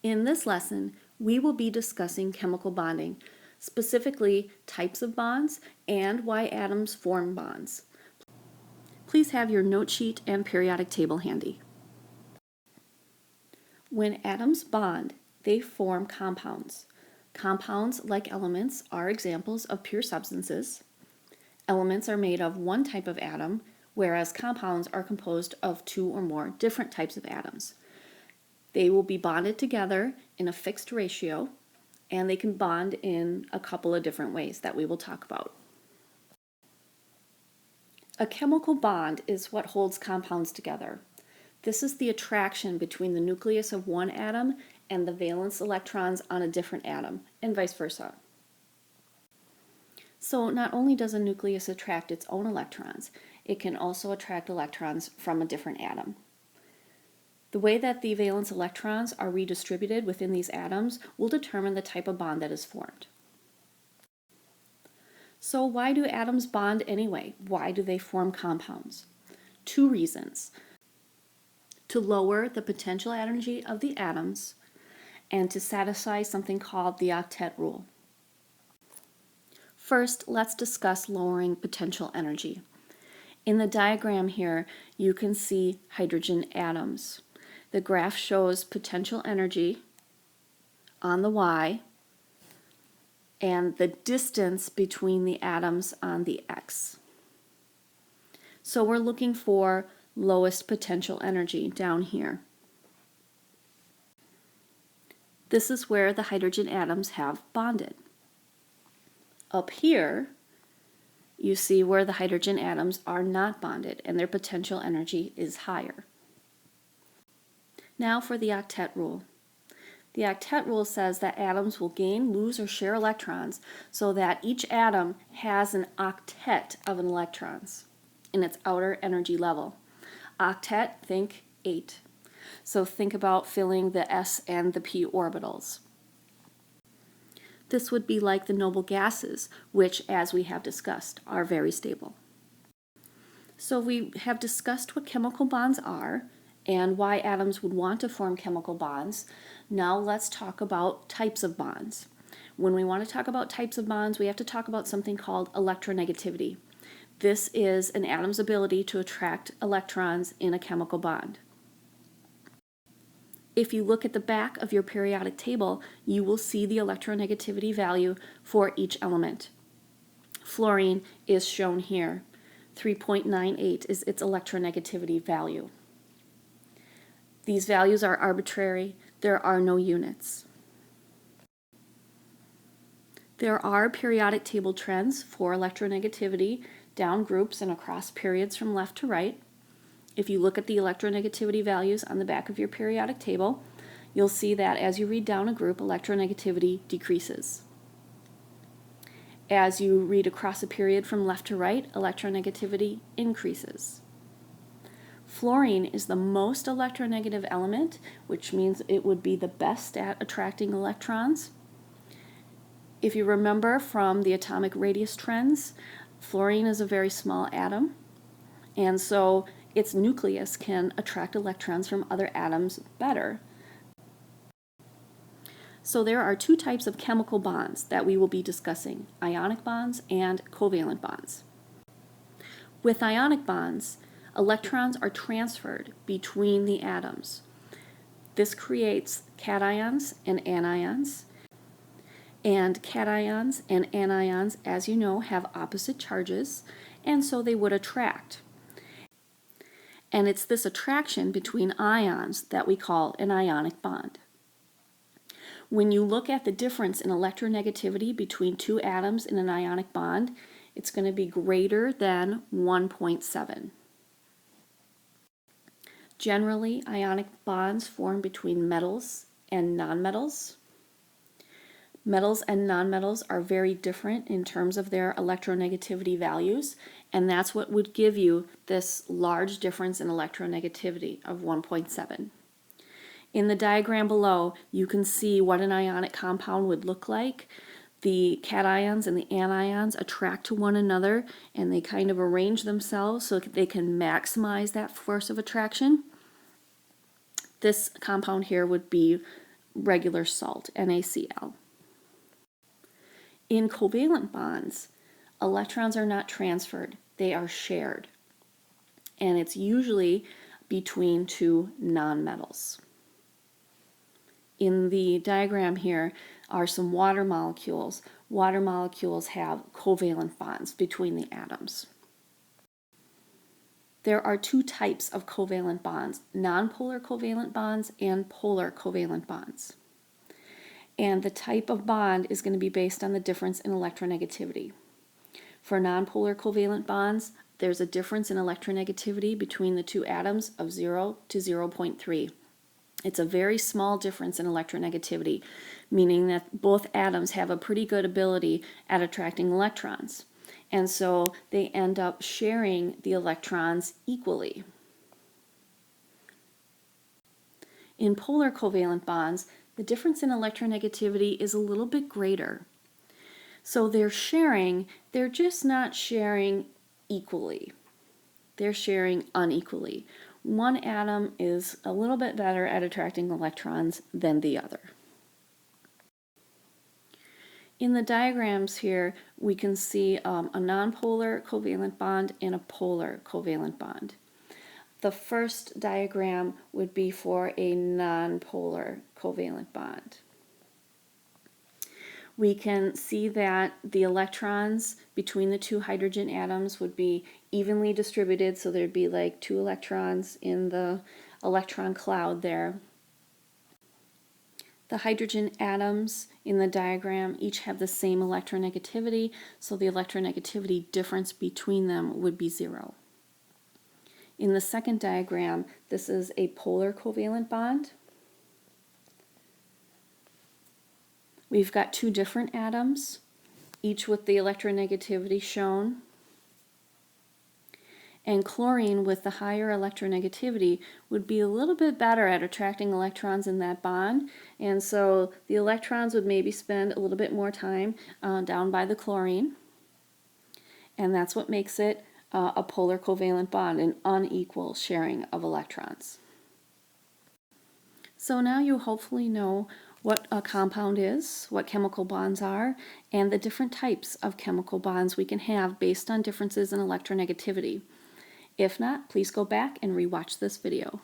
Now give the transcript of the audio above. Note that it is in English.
In this lesson, we will be discussing chemical bonding, specifically types of bonds and why atoms form bonds. Please have your note sheet and periodic table handy. When atoms bond, they form compounds. Compounds, like elements, are examples of pure substances. Elements are made of one type of atom, whereas compounds are composed of two or more different types of atoms. They will be bonded together in a fixed ratio, and they can bond in a couple of different ways that we will talk about. A chemical bond is what holds compounds together. This is the attraction between the nucleus of one atom and the valence electrons on a different atom, and vice versa. So not only does a nucleus attract its own electrons, it can also attract electrons from a different atom. The way that the valence electrons are redistributed within these atoms will determine the type of bond that is formed. So why do atoms bond anyway? Why do they form compounds? Two reasons: to lower the potential energy of the atoms and to satisfy something called the octet rule. First, let's discuss lowering potential energy. In the diagram here, you can see hydrogen atoms. The graph shows potential energy on the Y and the distance between the atoms on the X. So we're looking for lowest potential energy down here. This is where the hydrogen atoms have bonded. Up here, you see where the hydrogen atoms are not bonded and their potential energy is higher. Now for the octet rule. The octet rule says that atoms will gain, lose, or share electrons so that each atom has an octet of electrons in its outer energy level. Octet, think 8. So think about filling the s and the p orbitals. This would be like the noble gases, which, as we have discussed, are very stable. So we have discussed what chemical bonds are and why atoms would want to form chemical bonds. Now let's talk about types of bonds. When we want to talk about types of bonds, we have to talk about something called electronegativity. This is an atom's ability to attract electrons in a chemical bond. If you look at the back of your periodic table, you will see the electronegativity value for each element. Fluorine is shown here. 3.98 is its electronegativity value. These values are arbitrary. There are no units. There are periodic table trends for electronegativity down groups and across periods from left to right. If you look at the electronegativity values on the back of your periodic table, you'll see that as you read down a group, electronegativity decreases. As you read across a period from left to right, electronegativity increases. Fluorine is the most electronegative element, which means it would be the best at attracting electrons. If you remember from the atomic radius trends, fluorine is a very small atom, and so its nucleus can attract electrons from other atoms better. So there are two types of chemical bonds that we will be discussing: ionic bonds and covalent bonds. With ionic bonds, electrons are transferred between the atoms. This creates cations and anions. And cations and anions, as you know, have opposite charges, and so they would attract. And it's this attraction between ions that we call an ionic bond. When you look at the difference in electronegativity between two atoms in an ionic bond, it's going to be greater than 1.7. Generally, ionic bonds form between metals and nonmetals. Metals and nonmetals are very different in terms of their electronegativity values, and that's what would give you this large difference in electronegativity of 1.7. In the diagram below, you can see what an ionic compound would look like. The cations and the anions attract to one another, and they kind of arrange themselves so that they can maximize that force of attraction. This compound here would be regular salt, NaCl. In covalent bonds, electrons are not transferred, they are shared. And it's usually between two nonmetals. In the diagram here are some water molecules. Water molecules have covalent bonds between the atoms. There are two types of covalent bonds, nonpolar covalent bonds and polar covalent bonds. And the type of bond is going to be based on the difference in electronegativity. For nonpolar covalent bonds, there's a difference in electronegativity between the two atoms of 0 to 0.3. It's a very small difference in electronegativity, meaning that both atoms have a pretty good ability at attracting electrons. And so they end up sharing the electrons equally. In polar covalent bonds, the difference in electronegativity is a little bit greater. So they're just not sharing equally. They're sharing unequally. One atom is a little bit better at attracting electrons than the other. In the diagrams here, we can see a nonpolar covalent bond and a polar covalent bond. The first diagram would be for a nonpolar covalent bond. We can see that the electrons between the two hydrogen atoms would be evenly distributed, so there'd be like 2 electrons in the electron cloud there. The hydrogen atoms in the diagram each have the same electronegativity, so the electronegativity difference between them would be 0. In the second diagram, this is a polar covalent bond. We've got 2 different atoms, each with the electronegativity shown. And chlorine with the higher electronegativity would be a little bit better at attracting electrons in that bond. And so the electrons would maybe spend a little bit more time down by the chlorine. And that's what makes it a polar covalent bond, an unequal sharing of electrons. So now you hopefully know what a compound is, what chemical bonds are, and the different types of chemical bonds we can have based on differences in electronegativity. If not, please go back and rewatch this video.